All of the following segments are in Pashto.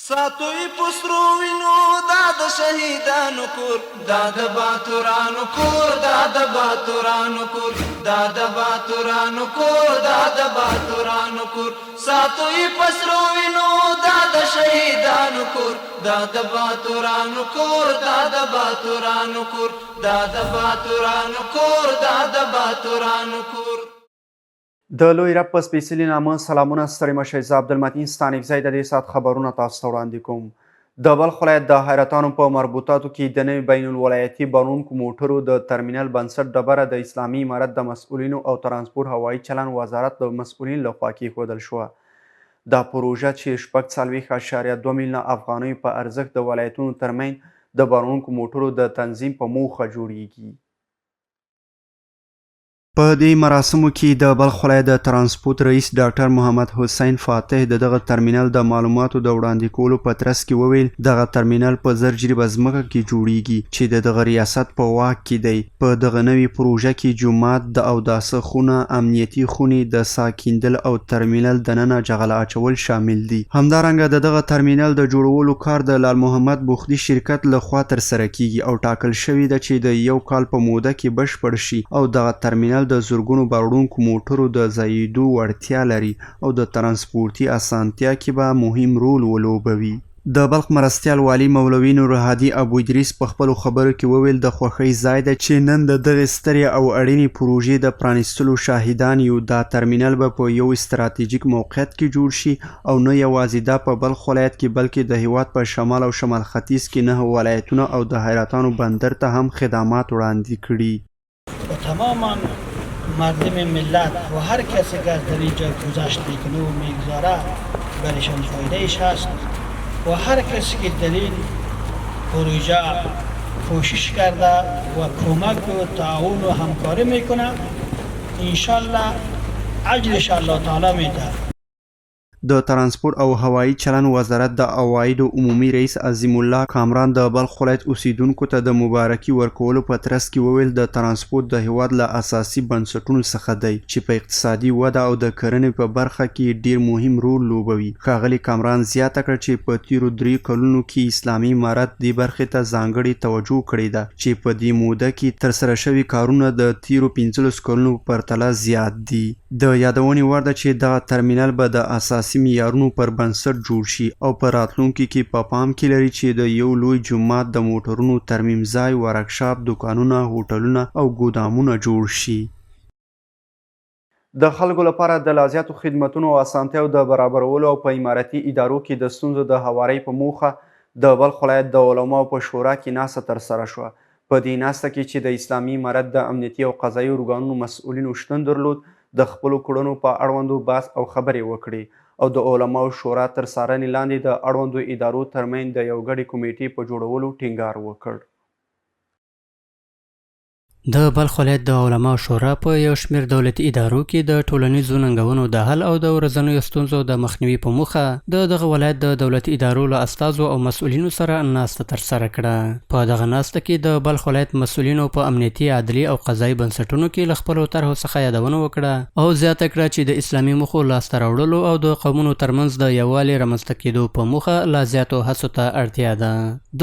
ساتوی پسرو وینو دا د شهیدانو کور دا د باتورانو کور دا د باتورانو کور دا د باتورانو کور دا د باتورانو کور ساتوی پسرو وینو دا د شهیدانو کور دا د باتورانو کور دا د باتورانو کور دا د باتورانو کور دا د باتورانو کور د لوی رب په سپیڅلي نامه سلامونه ستړي مشئ. زه عبدالمتین ستانکزی د دې ساعت خبرونه تاسو ته وړاندې کوم. د بلخ ولایت د حیرتانو په مربوطاتو کې د نوي بین الولایتي بارونکو موټرو د ترمینل بنسټ ډبره د اسلامي امارت د مسؤلینو او ترانسپورت هوایي چلند وزارت د مسؤلین لخوا کیښودل شوه. دا پروژه چې 4.2 میلیونه افغانیو په ارزښت د ولایتونو ترمنځ د بارونکو موټرو د تنظیم په موخه جوړیږي. په دې مراسمو کې د بلخ ولایت د ترانسپورت رئیس ډاکټر محمد حسین فاتح د دغه ترمینل د معلوماتو د وړاندې کولو په ترڅ کې وویل دغه ترمینل په زر جریبه ځمکه کې جوړیږي چې د دغه ریاست په واک کې دی. په دغه نوې پروژه کې جومات، د اوداسه خونه، امنیتي خونې، د ساه کیندل او ترمینل دننه جغل اچول شامل دي. همدارنګه د دغه ترمینل د جوړولو کار د لال محمد بختي شرکت لخوا ترسره کیږي او ټاکل شوی ده چې د 1 کال په موده کې بشپړ شي او دغه ترمینل د زرګونو باروړونکو موټرو د ځایېدو وړتیا لري او د ترانسپورتي اسانتیا کې به مهم رول ولوبوي. د بلخ مرستیال والي مولوي نور هادي ابو ادریس په خپلو خبرو کې وویل د خوښۍ ځای ده چې نن د دغې سترې او اړینې پروژې د پرانیستلو شاهدان یو. دا ترمینل به په یو استراتیژیک موقعیت کې جوړ شي او نه یوازې دا په بلخ ولایت کې بلکې د هیواد په شمال او شمال ختیځ کې 9 ولایتونه او د حیرتانو بندر ته هم خدمات وړاندې کړي. تماما مردم ملت و هر کسی که در اینجا گذشت میکنه و میگذاره برایشان فایدهش هست و هر کسی که در این پروژه کوشش کرده و کمک و تعاون و همکاری میکنه انشالله اجرش الله تعالی میده. د ترانسپورت او هوایي چلند وزارت د عوایدو عمومي رئیس عظیم الله کامران د بلخ ولایت اوسیدونکو ته د مبارکي ورکولو په ترڅ کې وویل د ترانسپورت د هیواد له اساسي بنسټونو څخه دی چې په اقتصادي وده او د کرنې په برخه کې ډیر مهم رول لوبوي. ښاغلي کامران زیاته کړه چې په تیرو 3 کلونو کې اسلامي امارت دې برخې ته ځانګړې توجه کړې ده چې په دې موده کې ترسره شوي کارونه د تیرو 15 کلونو په پرتله زیات دي. د یادونې وړ ده چې دغه ترمینل به د اساسي معیارونو پر بنسټ جوړ شي او په راتلونکي کې په پام کې لري چې د یو لوی جومات، د موټرونو ترمیم ځای، ورکشاپ، دکانونه، هوټلونه او ګودامونه جوړ شي. د خلکو لپاره د لازیاتو خدمتونو او اسانتیاو د برابرولو او په امارتي ادارو کې د ستونزو د هوارۍ په موخه د بلخ ولایت د علماو په شورا کې ناسته ترسره شوه. په دې ناسته کې چې د اسلامي امارت د امنیتي او قضایي ارګانونو مسؤلینو شتون درلود، د خپلو کړنو په اړوندو بحث او خبرې وکړې او د علماو شورا تر څارنې لاندې د اړوندو ادارو ترمنځ د یو ګډې کمیټې په جوړولو ټینګار وکړ. د بلخ ولایت د علماو شورا په یو شمېر دولتي ادارو کې د ټولنیزو ننګونو د حل او د ورځنیو ستونزو د مخنیوي په موخه د دغه ولایت د دولتي ادارو له استازو او مسؤلینو سره ناسته ترسره کړه. په دغه ناسته کې د بلخ ولایت مسؤلینو په امنیتي، عدلي او قضایي بنسټونو کې له خپلو طرحو څخه یادونه وکړه او زیاته کړه چې د اسلامي موخو لاسته راوړلو او د قومونو ترمنځ د یووالي رامنځته کېدو په موخه لا زیاتو هڅو ته اړتیا ده.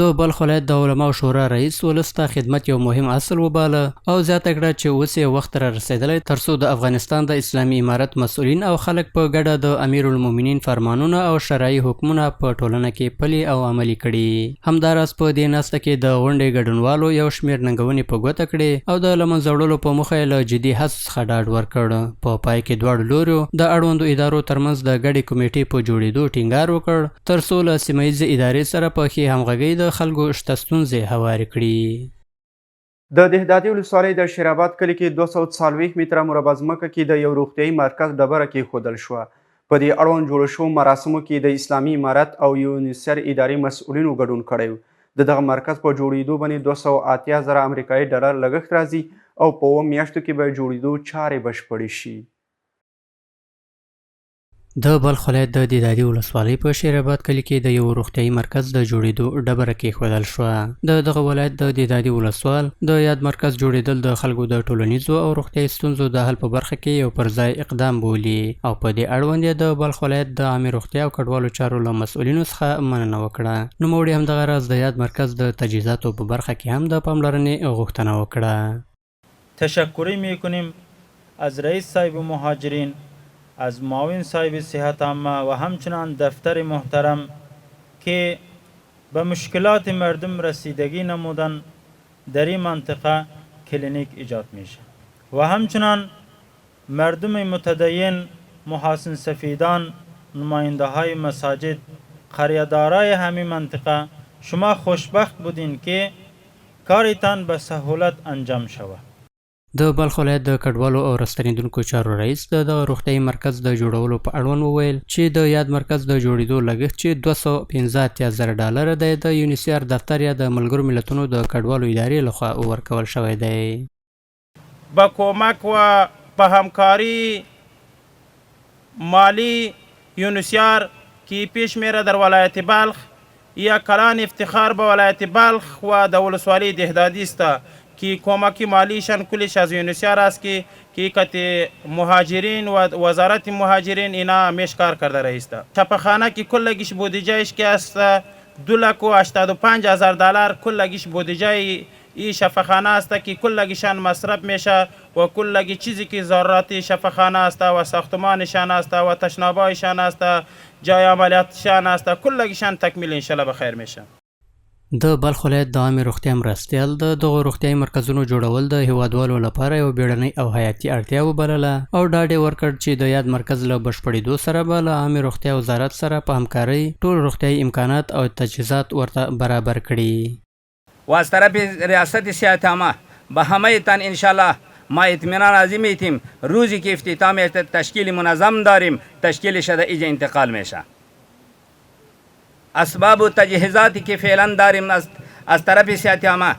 د بلخ ولایت د علماو شورا رئیس ولس ته خدمت یو مهم اصل وباله او زیاته کړه چې اوس یې وخت را رسېدلی ترڅو د افغانستان د اسلامي امارت مسؤلین او خلک په ګډه د امیر المؤمنین فرمانونه او شرعي حکمونه په ټولنه کې پلي او عملي کړي. همداراز په دې ناسته کې د غونډې ګډونوالو یو شمېر ننګونې په ګوته کړې او د له منځه وړلو په موخه یې له جدي هڅو څخه ډاډ ورکړ. په پای کې دواړو لوریو د اړوندو ادارو ترمنځ د ګډې کمیټې په جوړېدو ټینګار وکړ ترڅو له سیمه ییزې ادارې سره په ښې همغږۍ د خلکو شته ستونزې هوارې کړي. د دهدادي ولسوالۍ د شیرآباد کلي کې 240 متره مربع ځمکه کې د یو روغتیایي مرکز ډبره کېښودل شوه. په دې اړوند جوړو شوو مراسمو کې د اسلامي امارت او یونیسر ادارې مسؤلینو ګډون کړی و. د دغه مرکز په جوړېدو باندې 280,000 امریکایي ډالر لګښت راځي او په 2 میاشتو کې به جوړېدو چارې بشپړې شي. د بلخ ولایت د دیدادي ولسوالۍ په شیرآباد کلي کې د یو روغتیایي مرکز د جوړېدو ډبره کېښودل شوه. د دغه ولایت د دیدادي ولسوال د یاد مرکز جوړېدل د خلکو د ټولنیزو او روغتیایي ستونزو د حل په برخه کې یو پر ځای اقدام بولي او په دې اړوند یې د بلخ ولایت د عامې روغتیا او کډوالو چارو له مسؤلینو څخه مننه وکړه. نوموړي همدغه راز د یاد مرکز د تجهیزاتو په برخه کې هم د پاملرنې غوښتنه وکړه. تشکری میکنیم از رئیس صاحب مهاجرین، از معاون صاحب صحت عامه و همچنان دفتر محترم که به مشکلات مردم رسیدگی نمودن در این منطقه کلینیک ایجاد میشه و همچنان مردم متدین، محاسن سفیدان، نماینده های مساجد، قریه‌دارای همین منطقه شما خوشبخت بودین که کارتان به سهولت انجام شود. د بلخ ولایت د کډوالو او راستنیدونکو چارو رئیس د دغه روغتیایي مرکز د جوړولو په اړوند وویل چې د یاد مرکز د جوړېدو لګښت چې $215,000 دی د یونیسیار دفتر یا د ملګرو ملتونو د کډوالو ادارې لخوا ورکول شوی دی. با کمک و به همکاری مالی یونیسیار که پیش میره در ولایت بلخ یا کلان افتخار به ولایت بلخ و در ولسوالی دهدادی است که کمک مالیشان کلش از یونیسیار است که کت مهاجرین و وزارت مهاجرین اینا همیش کار کرده رئیست. شفاخانه که کلگیش بودجهش که است $285,000 کلگیش بودجه این شفاخانه است که کلگیشان مصرف میشه و کلگی چیزی که ضرورت شفاخانه است و ساختمانشان است و تشنابایشان است، جای عملیاتشان است، کلگیشان تکمیل انشالله بخیر میشه. د بلخ ولایت د عامې روغتیا مرستیال د دغو روغتیایي مرکزونو جوړول د هیوادوالو لپاره یو بیړنۍ او حیاتي اړتیا وبلله او ډاډ یې ورکړ چې د یاد مرکز له بشپړېدو سره به له عامې روغتیا وزارت سره په همکارۍ ټول روغتیایي امکانات او تجهیزات ورته برابر کړي. و از طرف ریاست صحت عامه به همه تان انشالله ما اطمینان عظیم ایتیم روزی که افتتاح تشکیل منظم داریم تشکیل شده اینجا انتقال میشه. اسباب و تجهیزاتی که فعلا داریم از طرف صحت عامه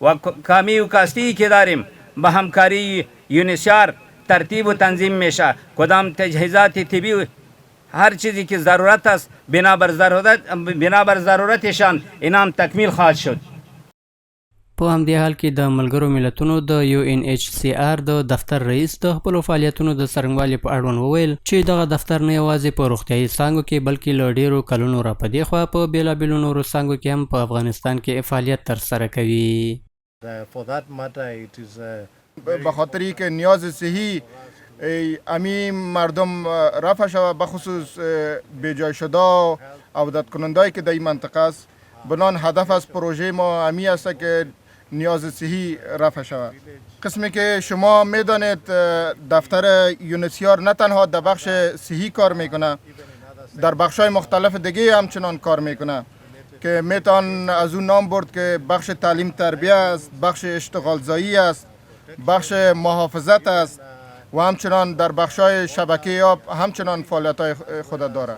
و کامی و کاستی که داریم به همکاری یونیسیار ترتیب و تنظیم میشه. کدام تجهیزات طبی هر چیزی که ضرورت است بنابر ضرورتشان اینام تکمیل خواهد شد. په همدې حال کې د ملګرو ملتونو د UNHCR د دفتر رئیس د خپلو فعالیتونو د څرنګوالي په اړوند وویل چې دغه دفتر نه یوازې په روغتیایي څانګو کې بلکې له ډېرو کلونو را په دې خوا په بېلابېلو نورو څانګو کې هم په افغانستان کې فعالیت ترسره کوي. به خاطری که نیاز صحی امی مردم رفع شود، بخصوص بیجای شده و عودت کنندهایی که در این منطقه است، بنان هدف از پروژه ما امی است که نیاز صحی رفع شود. قسمی که شما میدانید دفتر یونیسیار نه تنها در بخش صحی کار میکنه، در بخش‌های مختلف دیگه همچنان کار میکنه که میتوان از اون نام برد که بخش تعلیم تربیه است، بخش اشتغالزایی است، بخش محافظت است و همچنان در بخش‌های شبکه آب همچنان فعالیت‌های خود داره.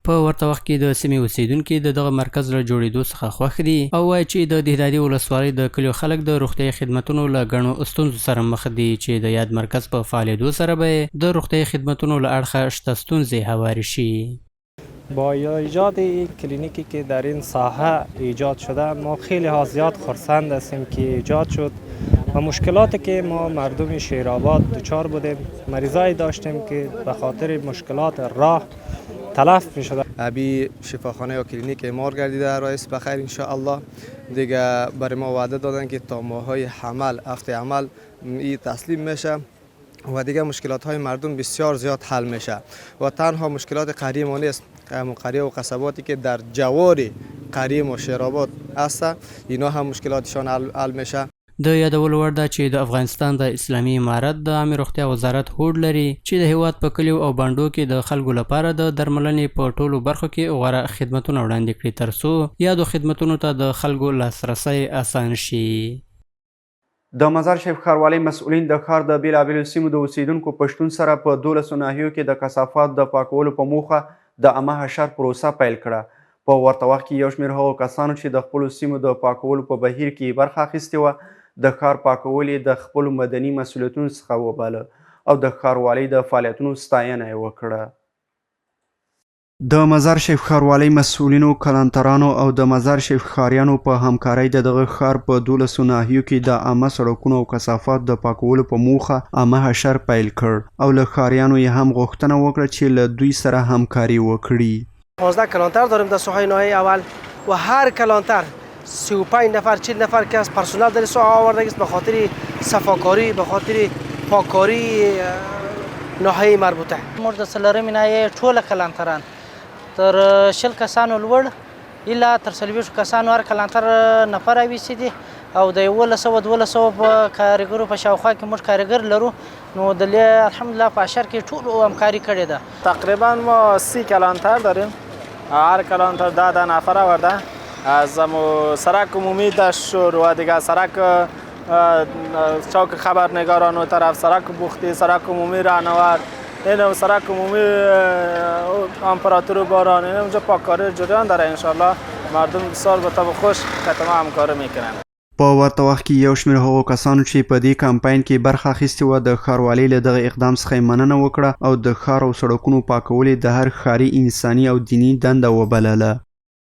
په ورته وخت کې د سیمې اوسیدونکي د دغه مرکز له جوړېدو څخه خوښ دي او وایي چې د دهدادي ولسوالۍ د کلیو خلک د روغتیایي خدمتونو له ګڼو ستونزو سره مخ دي چې د یاد مرکز په فعالېدو سره به د روغتیایي خدمتونو له اړخه شته ستونزې هوارې شي. با ایجاد این کلینیکی که در این ساحه ایجاد شده ما خیلی ها زیاد خرسند هستیم که ایجاد شد و مشکلاتی که ما مردم شیرآباد دچار بودیم، مریضایی داشتیم که به خاطر مشکلات راه تلف می شده. ابی شفاخانه یا کلینیک اعمار گردیده رئیس بخیر ان شاء الله. دیگه برای ما وعده دادن که تا ماهای حمل هفته عمل این تسلیم میشه و دیگه مشکلات های مردم بسیار زیاد حل میشه و تنها مشکلات قریه ما نیست، قریه و قصباتی که در جوار قریه ما شیرآباد هست اینا هم مشکلاتشان حل میشه. د یادولو وړ ده چې د افغانستان د اسلامي امارت د عامې روغتیا وزارت هوډ لري چې د هیواد په کلیو او بانډو کې د خلکو لپاره د درملنې په ټولو برخو کې غوره خدمتونه وړاندې کړي ترڅو یادو خدمتونو ته د خلکو لاسرسی اسان شي. د مزار شریف ښاروالۍ مسؤلین د ښار د بېلابېلو سیمو د اوسیدونکو په شتون سره په 12 ناحیو کې د کثافاتو د پاکولو په موخه د عامه حشر پروسه پیل کړه. په ورته وخت کې یو شمېر هغو کسانو چې د خپلو سیمو د پاکولو په بهیر کې برخه اخیستې وه د ښار پاکول یې د خپلو مدني مسؤلیتونو څخه وباله او د ښاروالۍ د فعالیتونو ستاینه یې وکړه. د مزار شریف ښاروالۍ مسؤلینو، کلانترانو او د مزار شریف ښاریانو په همکارۍ د دغه ښار په 12 ناحیو کې د عامه سړکونو او کثافاتو د پاکولو په موخه عامه حشر پیل کړ او له ښاریانو یې هم غوښتنه وکړه چې له دوی سره همکاري وکړي. 15 کلانتر داریم در ساحه ناحیه اول و هر کلانتر 35 نفر 40 نفر که از پرسنل در ساحه آورده است به خاطر صفاکاری، به خاطر پاککاری ناحیه مربوطه. موږ د څلورمې ناحیې ټوله کلانتران تر 10 کسانو لوړ الا تر 40 کسانو هر کلانتر نفر راویستي دي او د 1100 په کارګرو په شاوخوا کې موږ کارګر لرو. نو د الحمدلله په اشر کې ټول همکاري کړې ده. تقریبا ما 30 کلانتر داریم، هر کلانتر 10 نفر آورده. از سرک عمومی دشور و دیگه سرک چوک خبرنگاران و طرف سرک بوختی، سرک عمومی راهنورد، این سرک عمومی امپراتور باران، این اونجا پاککاری جریان داره. انشالله مردم بسیار به طب خوش خدمت همکاری میکنن. په ورته وخت کې یو شمېر هغو کسانو چې په دې کمپاین کې برخه اخیستې وه د ښاروالۍ له دغه اقدام څخه مننه وکړه او د ښار او سړکونو پاکول یې د هر ښاري انساني او دینی دنده وبلله.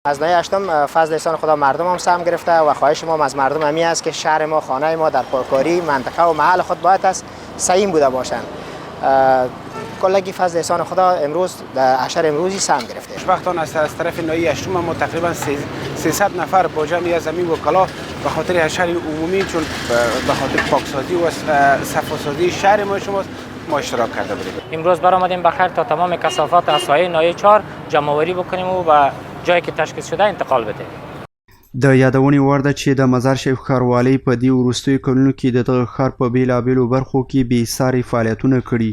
از ناحیه هشتم فضل احسان خدا مردم هم سهم گرفته و خواهش ما از مردم همی است که شهر ما، خانه ما در پاککاری منطقه و محل خود باید است سعیم بوده باشند. کلگی فضل احسان خدا امروز در عشر امروزی سهم گرفته. خوشبختانه از طرف ناحیه هشتم ما تقریبا 300 نفر با جمعی زمین وکلا به خاطر حشر عمومی، چون به خاطر پاکسازی و صفاسازی شهر ما شماست، ما اشتراک کرده بودیم. امروز برآمدیم بخیر تا تمام کثافات از ساحه ناحیه 4 جمع‌آوری بکنیم و به جایی که تشخیص شده انتقال بدیم. د یادونې وړ ده چې د مزار شریف ښاروالۍ په دې وروستیو کلونو کې د دغه ښار په بیلابیلو برخو کې بېساري فعالیتونه کړي.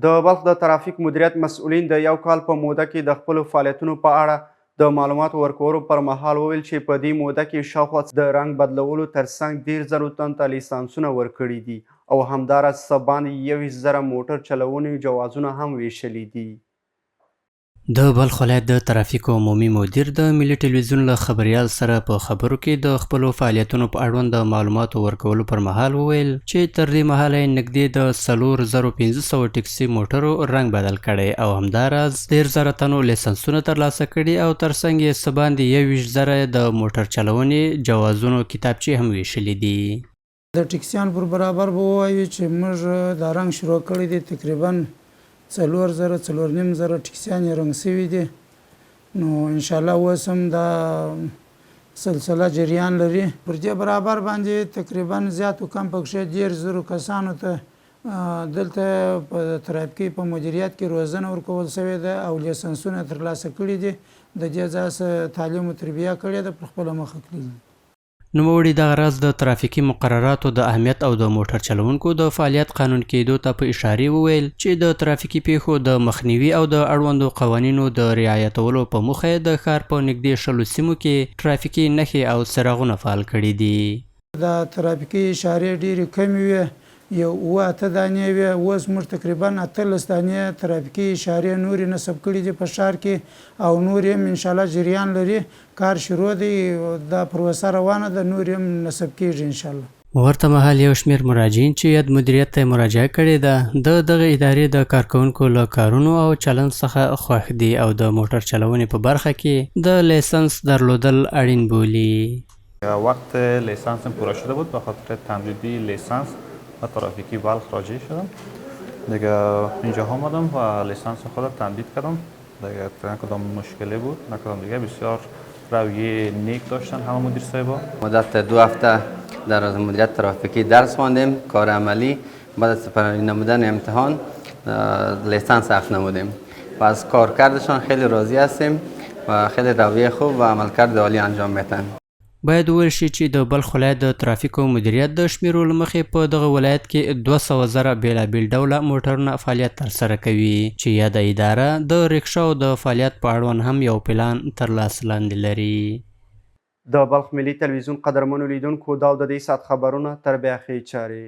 د بلخ د ترافیک مدیریت مسؤلین د یو کال په موده کې د خپلو فعالیتونو په اړه د معلوماتو ورکولو پر مهال وویل چې په دې موده کې شاوخوا د رنګ بدلولو ترڅنګ 10,000 تن ته لیسانسونه ورکړي دي او همداراز څه باندې 21,000 موټر چلونې جوازونه هم ویشلي دي. د بلخ ولایت د ترافیک عمومي مدیر د ملي ټلویزیون له خبریال سره په خبرو کې د خپلو فعالیتونو په اړوند د معلوماتو ورکولو پر مهال وویل چې تر دې مهاله یې نږدې د 4,500 ټکسي موټرو رنګ بدل کړی او همداراز 13,000 تنو لیسنسونه ترلاسه کړي او ترڅنګ یې څه باندې 21,000 د موټر چلونې جوازونو کتابچې هم ویشلي دي. د ټکسیان پر برابر به ووایو چې موږ دا رنګ شروع کړی دی، تقریبا 4,000 ټکسیان یې رنګ سوي دي. نو انشاءالله اوس هم دا سلسله جریان لري. پر دې برابر باندې تقریبا زیات و کم پکښې 10,000 کسانو ته دلته په ترافیکي په مدیریت کې روزنه ورکول سوې ده او لیسنسونه ترلاسه کړي دي. د دې ځای تعلیم و تربیه کړې ده، پر خپله مخه کړي دي. نوموړي دغه راز د ترافیکي مقرراتو د اهمیت او د موټر چلوونکو د فعالیت قانون کېدو ته په اشارې وویل چې د ترافیکي پیښو د مخنیوي او د اړوندو قوانینو د رعایتولو په موخه د ښار په نږدې 10 سیمو کې ترافیکي نښې او څراغونه فعال کړي دي. د ترافیکي اشارې ډېرې کمې وې، یو 8 دانې وې، اوس موږ تقریبا 18 دانې ترافیکي اشارې نورې نصب کړي دي په ښار کې او نورې هم انشاءالله جریان لري. کار شروع دی، دا پروسه روانه ده، نورې هم نصب کېږي انشاءالله. ورته مهال یو شمېر مراجعین چې ید مدیریت ته مراجعه کړې ده د دغه ادارې د کارکوونکو له کارونو او چلند څخه خوښ دي او د موټر چلونې په برخه کې د لیسنس درلودل اړین بولي. وقت لیسانسم پورا شده بود، به خاطر تمدیدی لیسانس و ترافیکی بلخ راجع شدم دیگه. اینجا آمدم و لیسانس خود را تمدید کردم دیگه. نه کدام مشکلی بود نه کدام دیگه. بسیار رویه نیک داشتن همه مدیر صاحبا. مدت 2 هفته در مدیریت ترافیکی درس خواندیم، کار عملی. بعد از سپری نمودن امتحان لیسانس اخذ نمودیم و از کارکردشان خیلی راضی هستیم و خیلی رویه خوب و عملکرد عالی انجام میدن. باید وویل شي چې د بلخ ولایت د ترافیکو مدیریت د شمیرو له مخې په دغه ولایت کې 200,000 بیلابیل ډوله موټرونه فعالیت ترسره کوي چې یاده اداره د ریکشاو د فعالیت په اړوند هم یو پلان تر لاس لاندې لري. د بلخ ملي تلویزیون قدرمنو لیدونکو دا د دې ساعت خبرونه تر بیا ښې چارې.